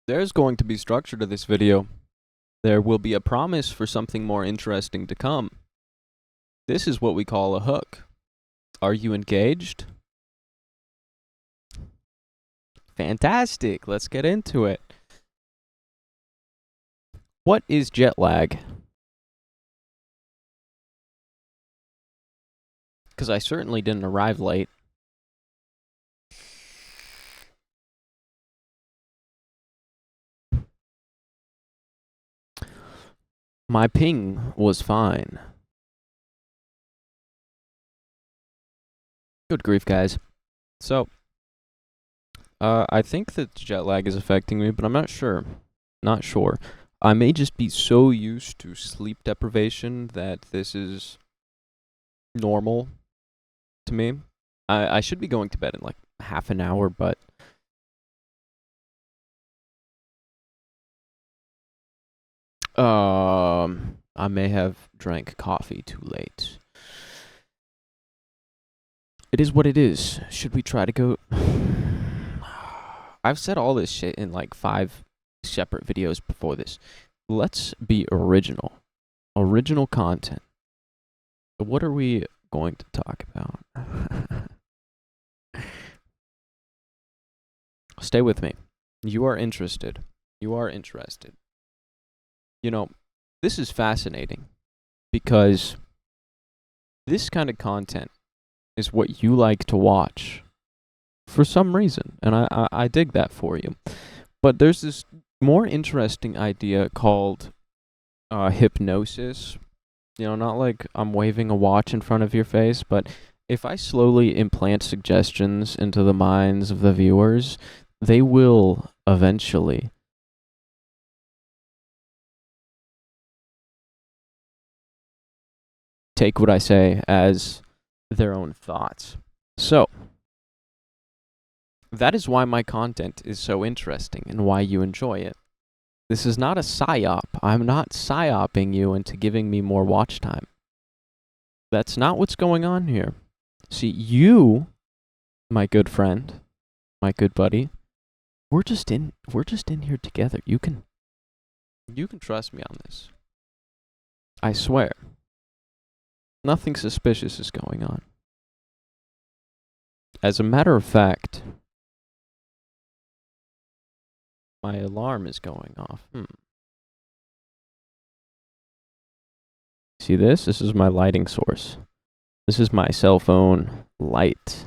There's going to be structure to this video. There will be a promise for something more interesting to come. This is what we call a hook. Are you engaged? Fantastic. Let's get into it. What is jet lag? Because I certainly didn't arrive late. My ping was fine. Good grief, guys. So, I think that jet lag is affecting me, but I'm not sure. Not sure. I may just be so used to sleep deprivation that this is normal to me. I should be going to bed in like half an hour, but I may have drank coffee too late. It is what it is. Should we try to go? I've said all this shit in like 5 separate videos before this. Let's be original. Original content. What are we going to talk about? Stay with me. You are interested. You are interested. You know, this is fascinating because this kind of content is what you like to watch for some reason, and I dig that for you. But there's this more interesting idea called hypnosis. You know, not like I'm waving a watch in front of your face, but if I slowly implant suggestions into the minds of the viewers, they will eventually take what I say as their own thoughts. So, that is why my content is so interesting and why you enjoy it. This is not a psyop. I'm not psyoping you into giving me more watch time. That's not what's going on here. See, you, my good friend, my good buddy, we're just in here together. You can trust me on this. I swear. Nothing suspicious is going on. As a matter of fact, my alarm is going off. See this? This is my lighting source. This is my cell phone light.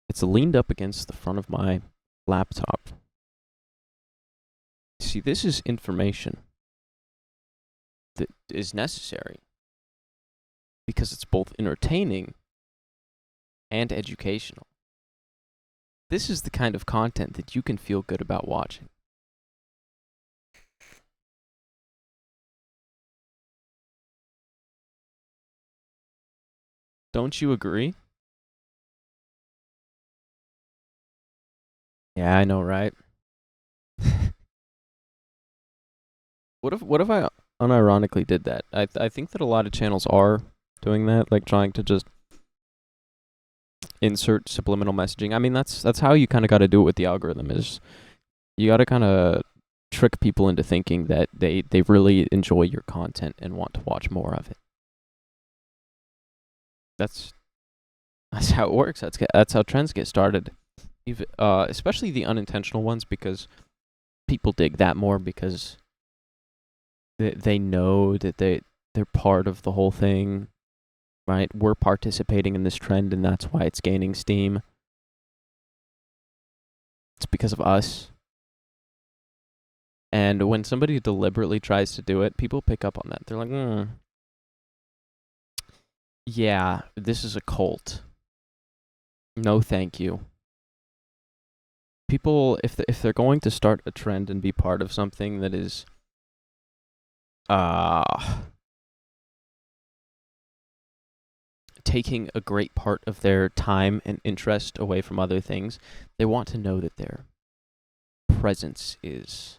It's leaned up against the front of my laptop. See, this is information that is necessary because it's both entertaining and educational. This is the kind of content that you can feel good about watching. Don't you agree? Yeah, I know, right? What if I unironically did that? I think that a lot of channels are doing that, like trying to just insert subliminal messaging. I mean, that's how you kind of got to do it with the algorithm. Is you got to kind of trick people into thinking that they really enjoy your content and want to watch more of it. That's how it works. That's how trends get started. Even, especially the unintentional ones, because people dig that more because they know that they're part of the whole thing, right? We're participating in this trend, and that's why it's gaining steam. It's because of us. And when somebody deliberately tries to do it, people pick up on that. They're like, yeah, this is a cult. No, thank you. People, if they're going to start a trend and be part of something that is, taking a great part of their time and interest away from other things, they want to know that their presence is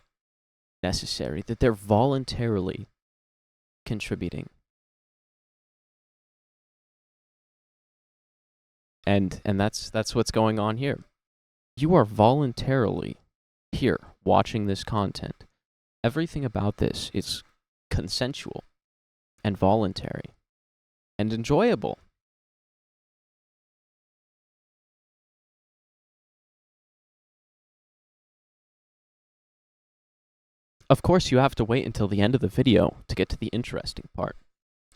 necessary, that they're voluntarily contributing. And that's what's going on here. You are voluntarily here watching this content. Everything about this is consensual and voluntary and enjoyable. Of course, you have to wait until the end of the video to get to the interesting part.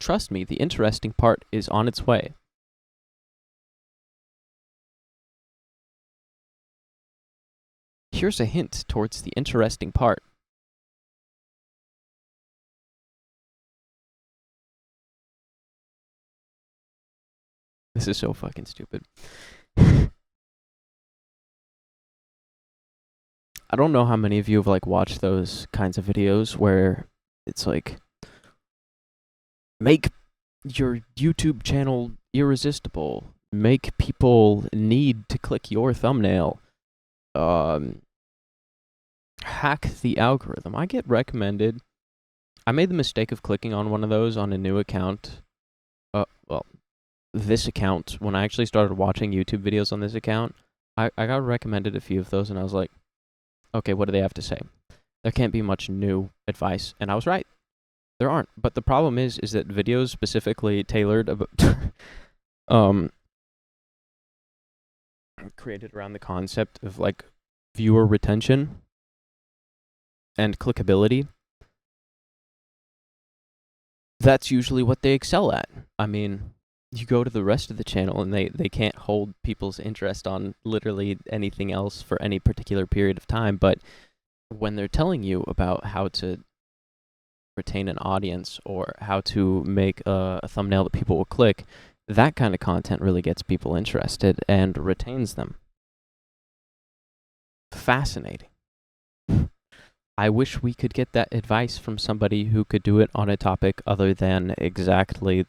Trust me, the interesting part is on its way. Here's a hint towards the interesting part. This is so fucking stupid. I don't know how many of you have like watched those kinds of videos where it's like, make your YouTube channel irresistible, make people need to click your thumbnail, hack the algorithm. I get recommended. I made the mistake of clicking on one of those on a new account. Well, this account, when I actually started watching YouTube videos on this account, I got recommended a few of those, and I was like, okay, what do they have to say? There can't be much new advice, and I was right. There aren't. But the problem is that videos specifically tailored about created around the concept of like viewer retention and clickability. That's usually what they excel at. I mean, you go to the rest of the channel and they can't hold people's interest on literally anything else for any particular period of time, but when they're telling you about how to retain an audience or how to make a thumbnail that people will click, that kind of content really gets people interested and retains them. Fascinating. I wish we could get that advice from somebody who could do it on a topic other than exactly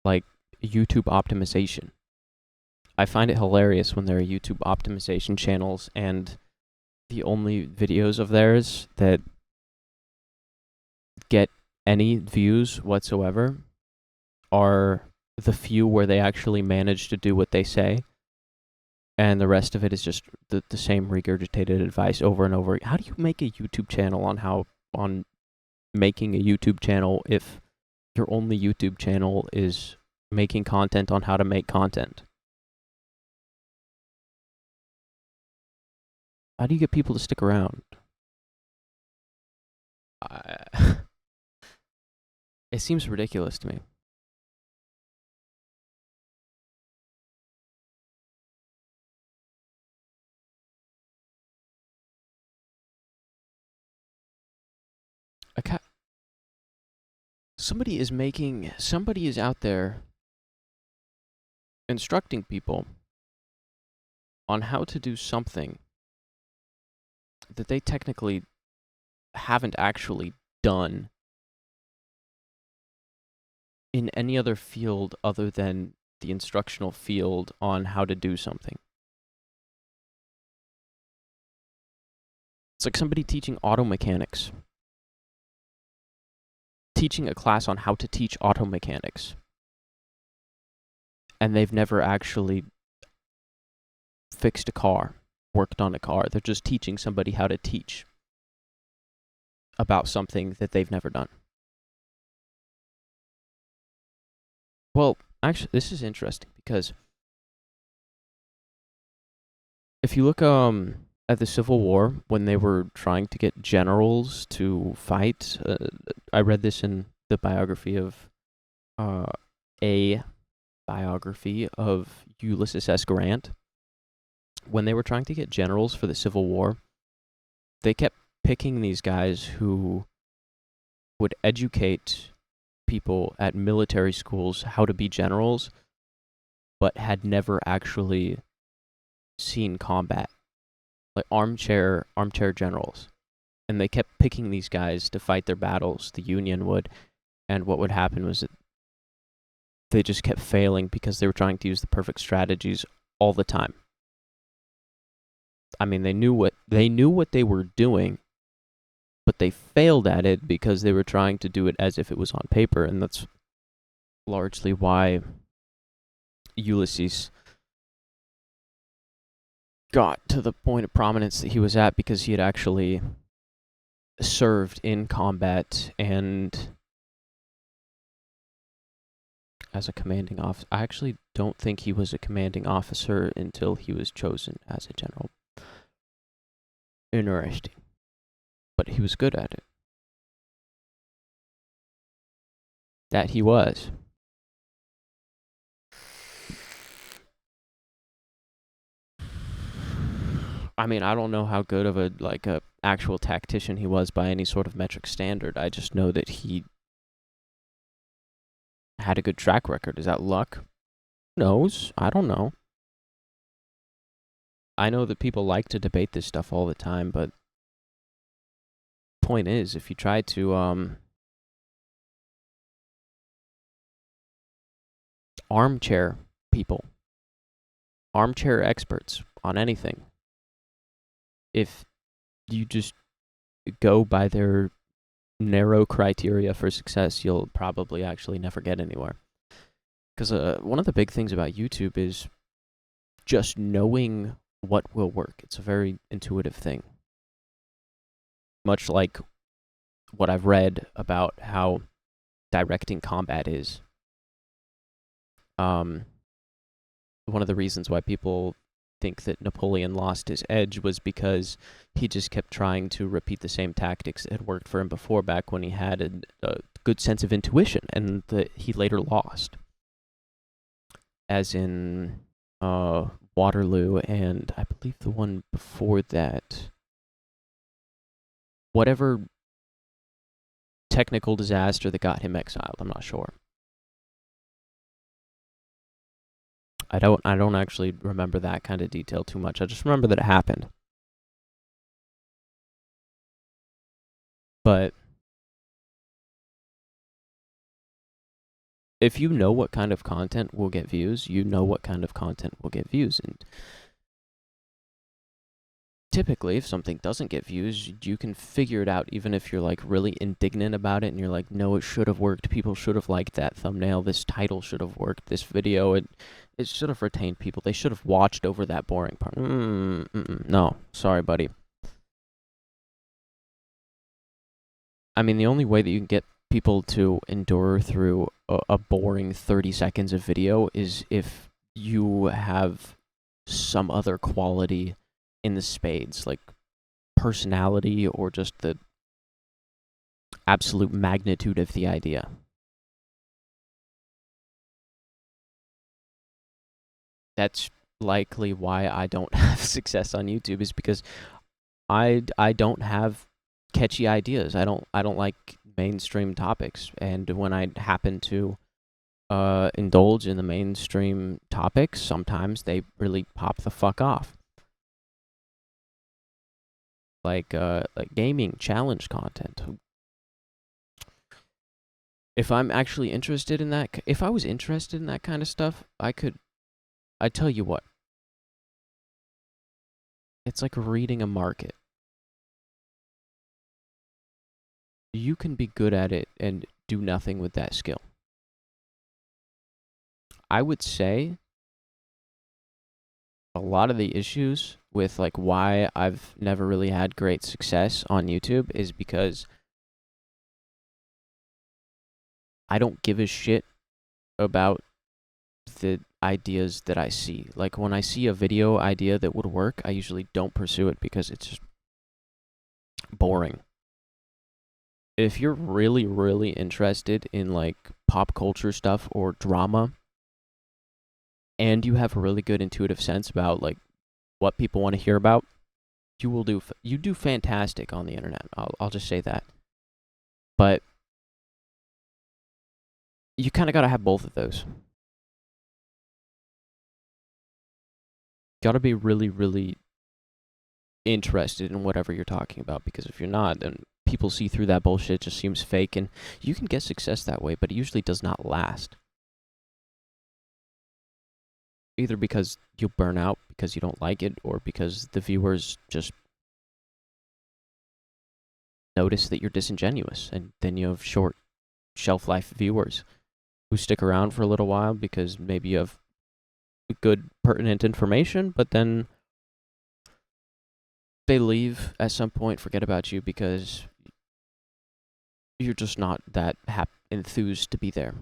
like YouTube optimization. I find it hilarious when there are YouTube optimization channels and the only videos of theirs that get any views whatsoever are the few where they actually manage to do what they say, and the rest of it is just the same regurgitated advice over and over. How do you make a YouTube channel on making a YouTube channel if your only YouTube channel is making content on how to make content? How do you get people to stick around? It seems ridiculous to me. Somebody is out there instructing people on how to do something that they technically haven't actually done in any other field other than the instructional field on how to do something. It's like somebody teaching auto mechanics. Teaching a class on how to teach auto mechanics. And they've never actually fixed a car, worked on a car. They're just teaching somebody how to teach about something that they've never done. Well, actually, this is interesting because if you look at the Civil War, when they were trying to get generals to fight, I read this in the biography of a biography of Ulysses S. Grant. When they were trying to get generals for the Civil War, they kept picking these guys who would educate people at military schools how to be generals, but had never actually seen combat, like armchair generals. And they kept picking these guys to fight their battles, the Union would, and what would happen was that they just kept failing because they were trying to use the perfect strategies all the time. I mean, they knew what they were doing, but they failed at it because they were trying to do it as if it was on paper, and that's largely why Ulysses got to the point of prominence that he was at because he had actually served in combat and as a commanding officer. I actually don't think he was a commanding officer until he was chosen as a general. Interesting. But he was good at it. That he was. I mean, I don't know how good of a actual tactician he was by any sort of metric standard. I just know that he had a good track record. Is that luck? Who knows? I don't know. I know that people like to debate this stuff all the time, but point is, if you try to armchair people, armchair experts on anything, if you just go by their narrow criteria for success, you'll probably actually never get anywhere. Because one of the big things about YouTube is just knowing what will work. It's a very intuitive thing. Much like what I've read about how directing combat is. One of the reasons why people think that Napoleon lost his edge was because he just kept trying to repeat the same tactics that had worked for him before, back when he had a good sense of intuition, and that he later lost. As in Waterloo, and I believe the one before that. Whatever technical disaster that got him exiled, I'm not sure. I don't actually remember that kind of detail too much. I just remember that it happened. But if you know what kind of content will get views, you know what kind of content will get views. And typically, if something doesn't get views, you can figure it out, even if you're like really indignant about it and you're like, no, it should have worked. People should have liked that thumbnail. This title should have worked. This video, it should have retained people. They should have watched over that boring part. No, sorry, buddy. I mean, the only way that you can get people to endure through a boring 30 seconds of video is if you have some other quality in the spades, like personality or just the absolute magnitude of the idea. That's likely why I don't have success on YouTube, is because I don't have catchy ideas. I don't like mainstream topics, and when I happen to indulge in the mainstream topics, sometimes they really pop the fuck off. Like gaming challenge content. If I'm actually interested in that, if I was interested in that kind of stuff, I tell you what. It's like reading a market. You can be good at it and do nothing with that skill. I would say a lot of the issues with like why I've never really had great success on YouTube is because I don't give a shit about the ideas that I see. Like when I see a video idea that would work, I usually don't pursue it because it's just boring. If you're really, really interested in like pop culture stuff or drama, and you have a really good intuitive sense about like what people want to hear about, you do fantastic on the internet. I'll just say that. But you kind of got to have both of those. Got to be really, really interested in whatever you're talking about, because if you're not, then people see through that bullshit. It just seems fake, and you can get success that way, but it usually does not last. Either because you'll burn out because you don't like it, or because the viewers just notice that you're disingenuous, and then you have short shelf life viewers who stick around for a little while because maybe you have good, pertinent information, but then they leave at some point, forget about you because you're just not that enthused to be there.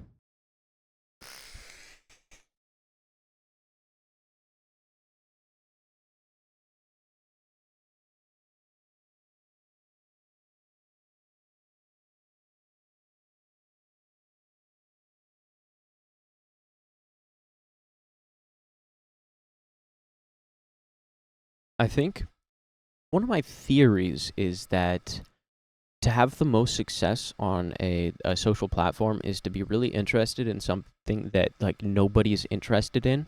I think one of my theories is that to have the most success on a social platform is to be really interested in something that like nobody's interested in,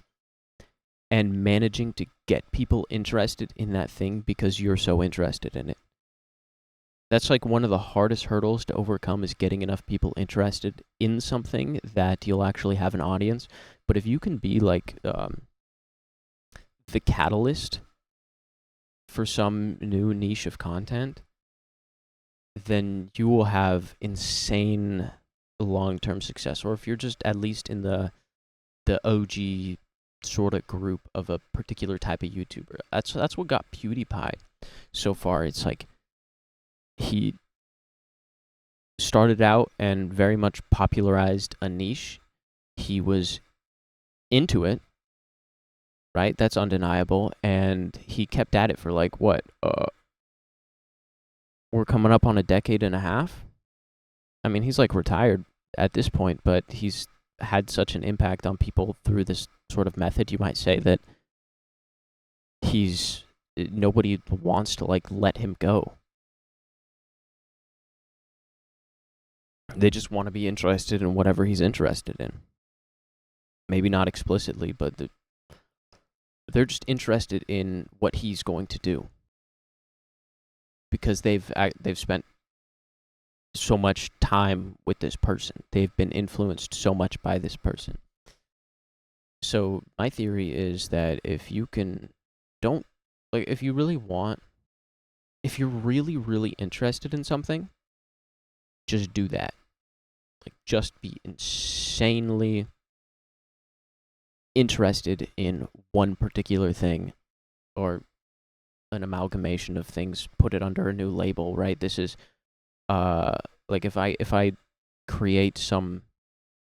and managing to get people interested in that thing because you're so interested in it. That's like one of the hardest hurdles to overcome, is getting enough people interested in something that you'll actually have an audience. But if you can be like the catalyst for some new niche of content, then you will have insane long-term success. Or if you're just at least in the OG sort of group of a particular type of YouTuber. That's what got PewDiePie so far. It's like he started out and very much popularized a niche. He was into it, right? That's undeniable. And he kept at it for like what? We're coming up on a decade and a half. I mean, he's like retired at this point, but he's had such an impact on people through this sort of method, you might say, that nobody wants to like let him go. They just want to be interested in whatever he's interested in. Maybe not explicitly, but they're just interested in what he's going to do because they've spent so much time with this person. They've been influenced so much by this person. So my theory is that if you if you're really, really interested in something, just do that. Like, just be insanely interested in one particular thing, or an amalgamation of things, put it under a new label, right? This is like if I create some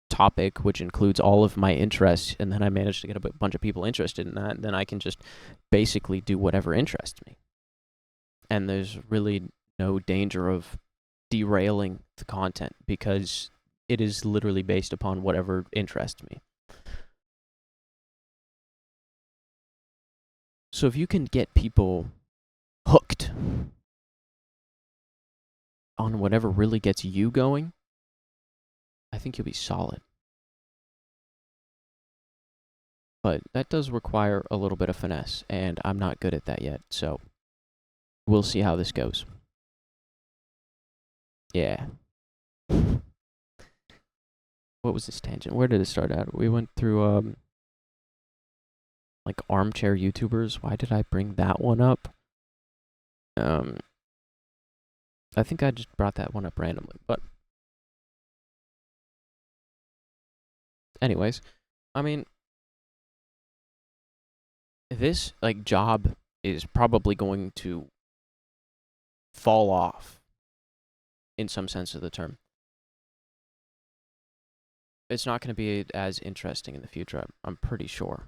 topic which includes all of my interests, and then I manage to get a bunch of people interested in that, then I can just basically do whatever interests me. And there's really no danger of derailing the content because it is literally based upon whatever interests me. So if you can get people hooked on whatever really gets you going, I think you'll be solid. But that does require a little bit of finesse, and I'm not good at that yet, so we'll see how this goes. Yeah. What was this tangent? Where did it start at? We went through like armchair YouTubers. Why did I bring that one up? I think I just brought that one up randomly, but anyways, I mean, this like job is probably going to fall off in some sense of the term. It's not going to be as interesting in the future, I'm pretty sure.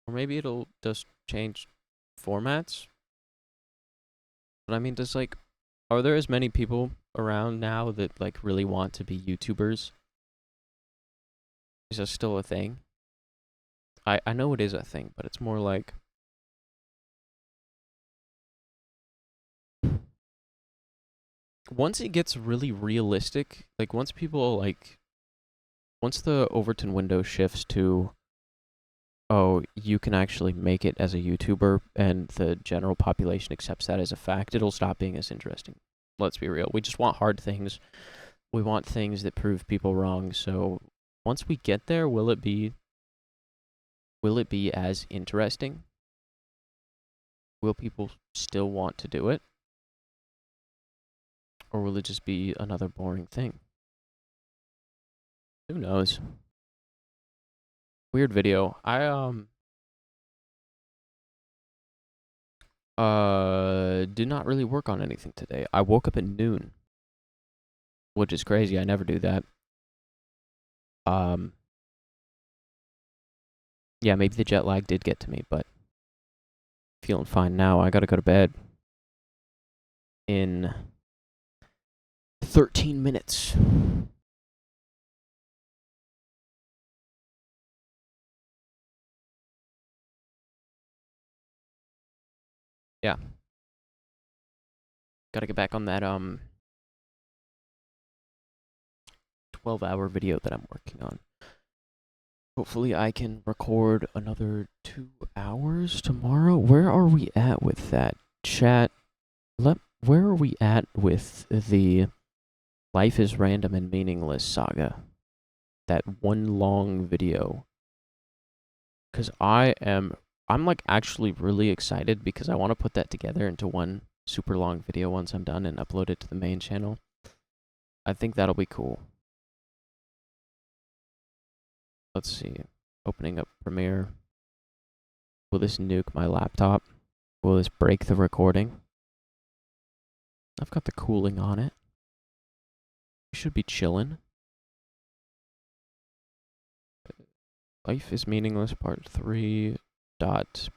Or maybe it'll just change formats. But I mean, are there as many people around now that like really want to be YouTubers? Is that still a thing? I know it is a thing, but it's more like once it gets really realistic, like once the Overton window shifts to, oh, you can actually make it as a YouTuber and the general population accepts that as a fact, it'll stop being as interesting. Let's be real. We just want hard things. We want things that prove people wrong. So once we get there, will it be as interesting? Will people still want to do it? Or will it just be another boring thing? Who knows? Weird video. I did not really work on anything today. I woke up at noon, which is crazy. I never do that. Yeah, maybe the jet lag did get to me, but feeling fine now. I gotta go to bed in 13 minutes. Yeah. Gotta get back on that 12-hour video that I'm working on. Hopefully I can record another 2 hours tomorrow. Where are we at with that? Chat, where are we at with the Life is Random and Meaningless saga? That one long video. Because I'm like actually really excited because I want to put that together into one super long video once I'm done and upload it to the main channel. I think that'll be cool. Let's see. Opening up Premiere. Will this nuke my laptop? Will this break the recording? I've got the cooling on it. We should be chilling. Life is Meaningless Part 3 .proj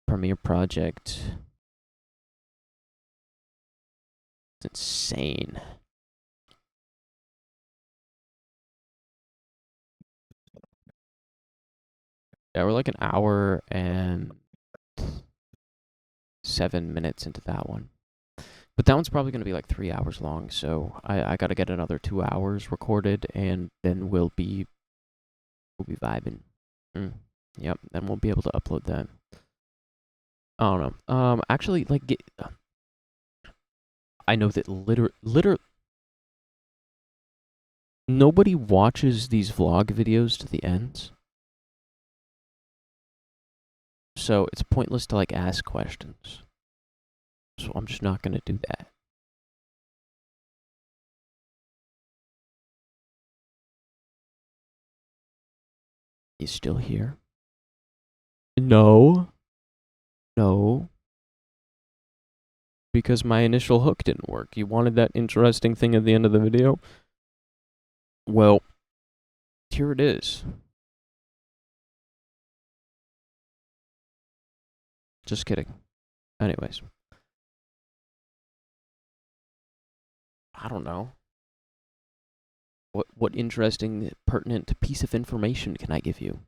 Premiere Project. It's insane. Yeah, we're like an hour and 7 minutes into that one. But that one's probably going to be like 3 hours long, so I got to get another 2 hours recorded, and then we'll be vibing. Yep, then we'll be able to upload that. I don't know. Actually, like, I know that nobody watches these vlog videos to the end. So it's pointless to like ask questions. So I'm just not gonna do that. He's still here? No. No. Because my initial hook didn't work. You wanted that interesting thing at the end of the video? Well, here it is. Just kidding. Anyways. I don't know. What interesting, pertinent piece of information can I give you?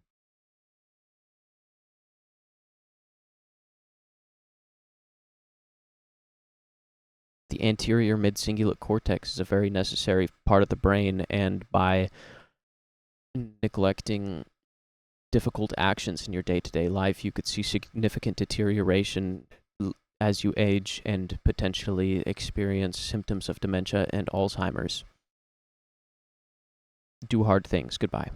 The anterior mid-cingulate cortex is a very necessary part of the brain, and by neglecting difficult actions in your day-to-day life, you could see significant deterioration as you age and potentially experience symptoms of dementia and Alzheimer's. Do hard things. Goodbye.